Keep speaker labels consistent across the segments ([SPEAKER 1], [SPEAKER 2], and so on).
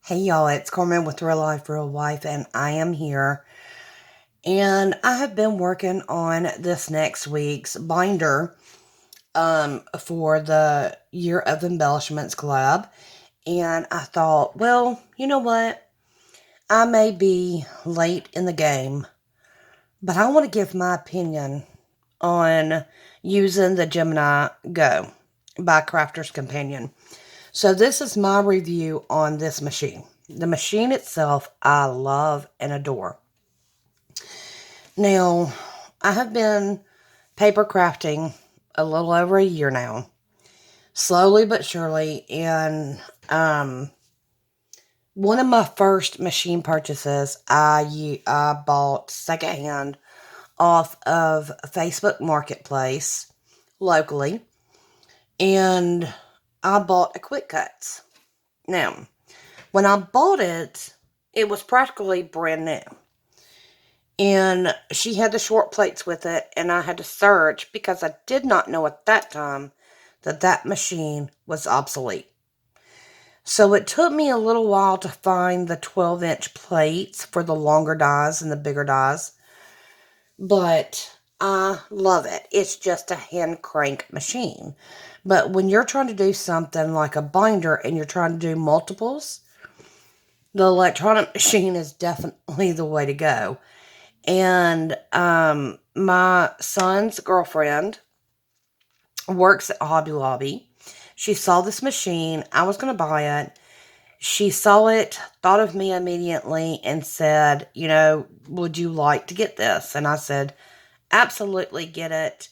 [SPEAKER 1] Hey y'all, it's Carmen with Real Life, Real Wife, and I am here. And I have been working on this next week's binder for the Year of Embellishments Club. And I thought, well, you know what? I may be late in the game, but I want to give my opinion on using the Gemini Go by Crafter's Companion. So this is my review on this machine. The machine itself, I love and adore. Now, I have been paper crafting a little over a year now, slowly but surely, and one of my first machine purchases I bought secondhand off of Facebook Marketplace locally, and I bought a Quick Cuts. Now, when I bought it, it was practically brand new. And she had the short plates with it, and I had to search because I did not know at that time that that machine was obsolete. So it took me a little while to find the 12-inch plates for the longer dies and the bigger dies. But I love it. It's just a hand crank machine. But when you're trying to do something like a binder and you're trying to do multiples, the electronic machine is definitely the way to go. And my son's girlfriend works at Hobby Lobby. She saw this machine. I was going to buy it. She saw it, thought of me immediately, and said, would you like to get this? And I said, absolutely, get it.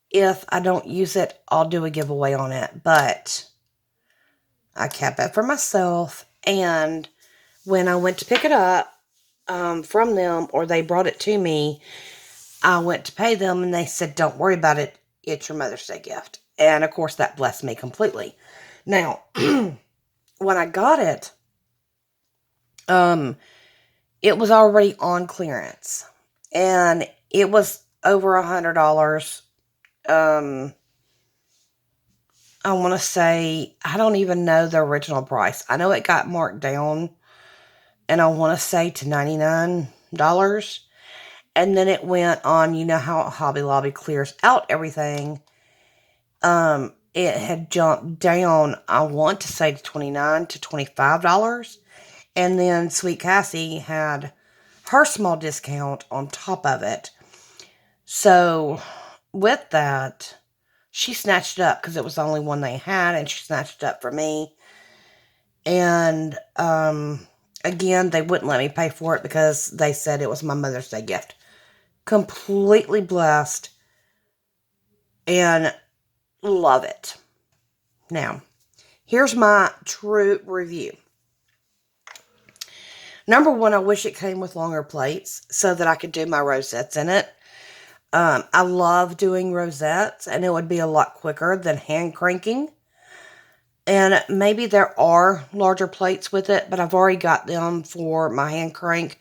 [SPEAKER 1] If I don't use it, I'll do a giveaway on it. But I kept it for myself. And when I went to pick it up from them, or they brought it to me, I went to pay them, and they said, don't worry about it. It's your Mother's Day gift. And, of course, that blessed me completely. Now, when I got it, it was already on clearance. And it was over $100. I want to say, I don't even know the original price. I know it got marked down, and I want to say to $99. And then it went on, you know how Hobby Lobby clears out everything. It had jumped down, I want to say to $29 to $25. And then Sweet Cassie had her small discount on top of it. So with that, she snatched it up because it was the only one they had, and she snatched it up for me. And again, they wouldn't let me pay for it because they said it was my Mother's Day gift. Completely blessed and love it. Now, here's my true review. Number one, I wish it came with longer plates so that I could do my rosettes in it. I love doing rosettes, and it would be a lot quicker than hand cranking. And maybe there are larger plates with it, but I've already got them for my hand crank,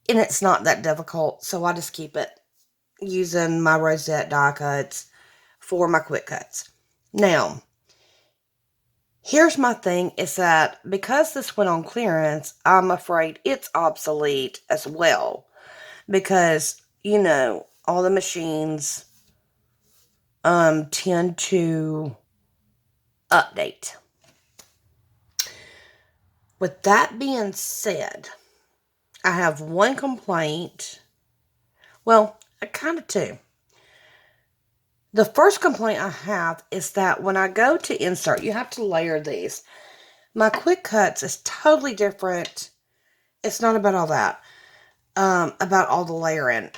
[SPEAKER 1] and it's not that difficult, so I just keep it using my rosette die cuts for my quick cuts. Now, here's my thing, is that because this went on clearance, I'm afraid it's obsolete as well. Because, all the machines tend to update. With that being said, I have one complaint. Well, kind of two. The first complaint I have is that when I go to insert, you have to layer these. My Quick Cuts is totally different. It's not about all that. About all the layering.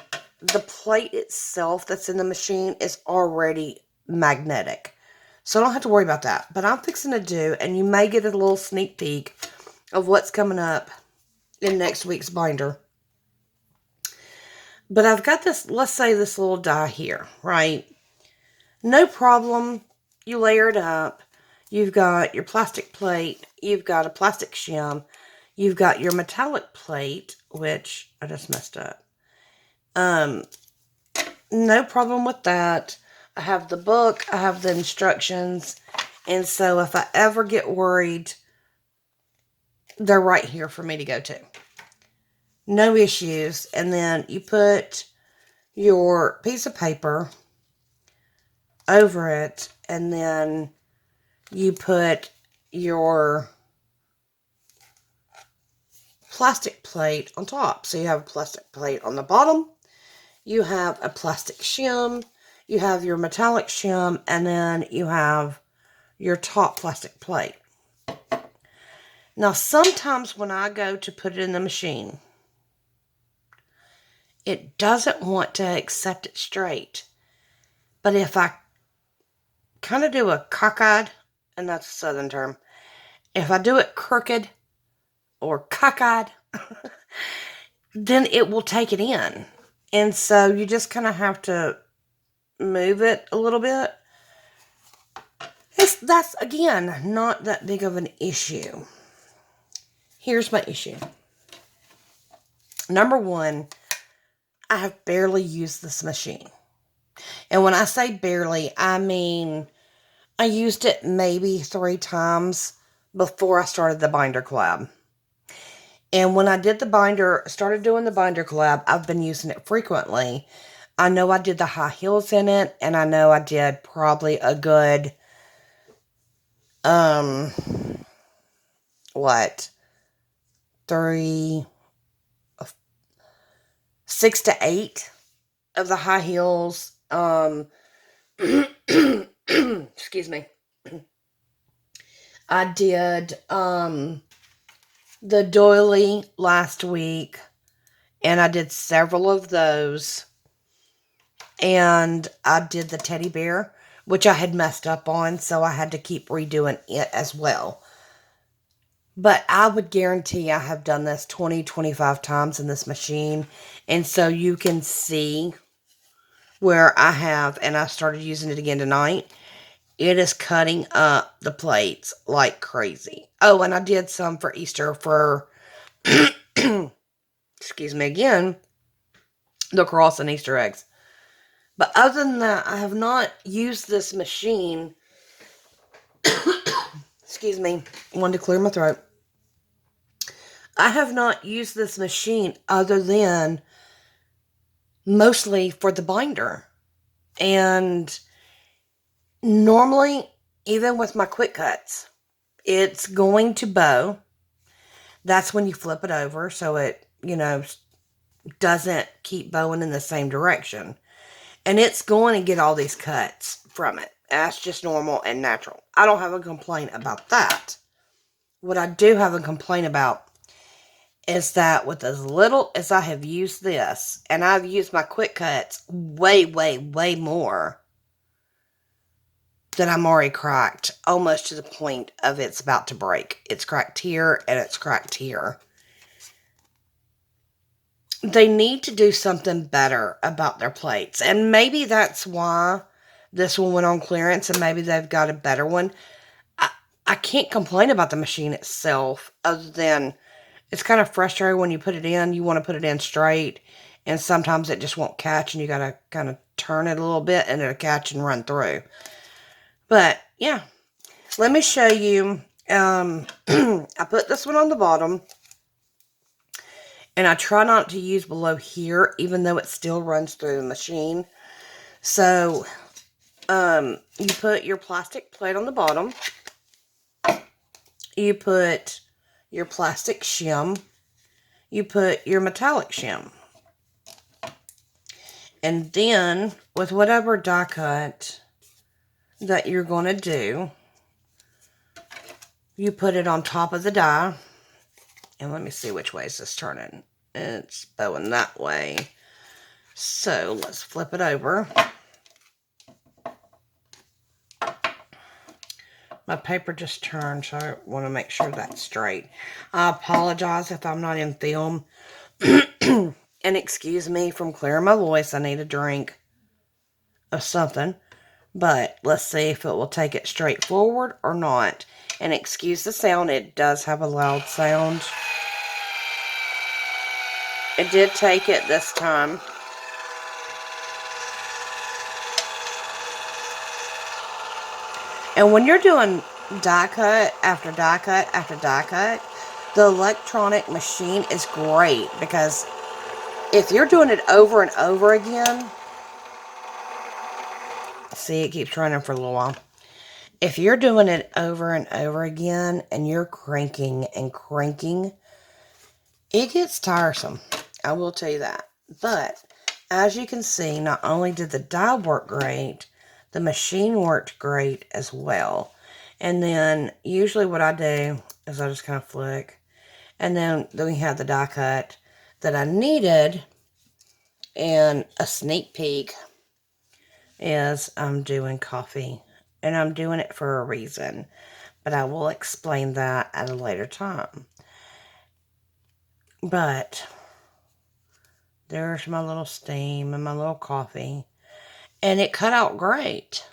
[SPEAKER 1] The plate itself that's in the machine is already magnetic. So I don't have to worry about that. But I'm fixing to do, and you may get a little sneak peek of what's coming up in next week's binder. But I've got this, let's say this little die here, right? No problem. You layer it up. You've got your plastic plate. You've got a plastic shim. You've got your metallic plate, which I just messed up. No problem with that. I have the book. I have the instructions. And so if I ever get worried they're right here for me to go to. No issues. And then you put your piece of paper over it, and then you put your plastic plate on top. So you have a plastic plate on the bottom, you have a plastic shim, you have your metallic shim, and then you have your top plastic plate. Now, sometimes when I go to put it in the machine, it doesn't want to accept it straight. But if I kind of do a cockeyed, and that's a southern term, if I do it crooked or cockeyed, then it will take it in. And so you just kind of have to move it a little bit. That's, again, not that big of an issue. Here's my issue. Number one, I have barely used this machine. And when I say barely, I mean I used it maybe 3 times before I started the binder collab. And when I did started doing the binder collab, I've been using it frequently. I know I did the high heels in it, and I know I did probably a good, 6 to 8 of the high heels. Excuse me. I did, the doily last week, and I did several of those. And I did the teddy bear, which I had messed up on, so I had to keep redoing it as well. But I would guarantee I have done this 20, 25 times in this machine. And so you can see where I have, and I started using it again tonight. It is cutting up the plates like crazy. Oh, and I did some for Easter for, excuse me again, the cross and Easter eggs. But other than that, I have not used this machine. Excuse me. Wanted to clear my throat. I have not used this machine other than mostly for the binder. And normally, even with my quick cuts, it's going to bow. That's when you flip it over so it, doesn't keep bowing in the same direction. And it's going to get all these cuts from it. That's just normal and natural. I don't have a complaint about that. What I do have a complaint about is that with as little as I have used this, and I've used my quick cuts way, way, way more, that I'm already cracked, almost to the point of it's about to break. It's cracked here, and it's cracked here. They need to do something better about their plates. And maybe that's why this one went on clearance, and maybe they've got a better one. I can't complain about the machine itself, other than it's kind of frustrating when you put it in. You want to put it in straight, and sometimes it just won't catch, and you got to kind of turn it a little bit, and it'll catch and run through. But, yeah. Let me show you. I put this one on the bottom. And I try not to use below here, even though it still runs through the machine. So, you put your plastic plate on the bottom. You put your plastic shim. You put your metallic shim. And then, with whatever die cut that you're going to do, you put it on top of the die. And let me see which way is this turning. It's bowing that way. So let's flip it over. My paper just turned, so I want to make sure that's straight. I apologize if I'm not in film. And excuse me from clearing my voice. I need a drink of something. But let's see if it will take it straight forward or not. And excuse the sound. It does have a loud sound. It did take it this time. And when you're doing die cut after die cut after die cut, The electronic machine is great because if you're doing it over and over again, see, it keeps running for a little while. If you're doing it over and over again and you're cranking and cranking, it gets tiresome. I will tell you that. But as you can see, not only did the die work great, the machine worked great as well. And then usually what I do is I just kind of flick. And then we have the die cut that I needed. And a sneak peek is I'm doing coffee. And I'm doing it for a reason. But I will explain that at a later time. But there's my little steam and my little coffee. And it cut out great.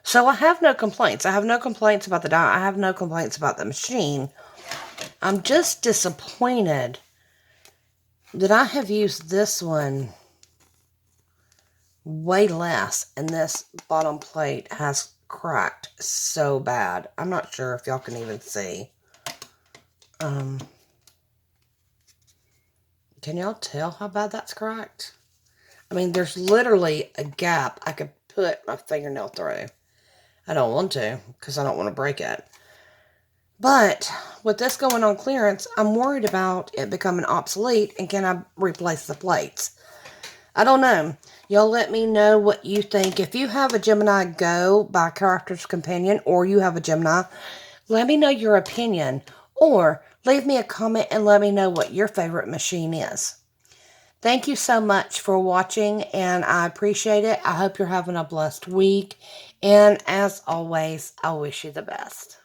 [SPEAKER 1] So I have no complaints. I have no complaints about the die. I have no complaints about the machine. I'm just disappointed that I have used this one way less, and this bottom plate has cracked so bad. I'm not sure if y'all can even see. Can y'all tell how bad that's cracked? I mean, there's literally a gap I could put my fingernail through. I don't want to, because I don't want to break it. But with this going on clearance, I'm worried about it becoming obsolete, and can I replace the plates? I don't know. Y'all let me know what you think. If you have a Gemini Go by Crafter's Companion, or you have a Gemini, let me know your opinion. Or leave me a comment and let me know what your favorite machine is. Thank you so much for watching, and I appreciate it. I hope you're having a blessed week. And as always, I wish you the best.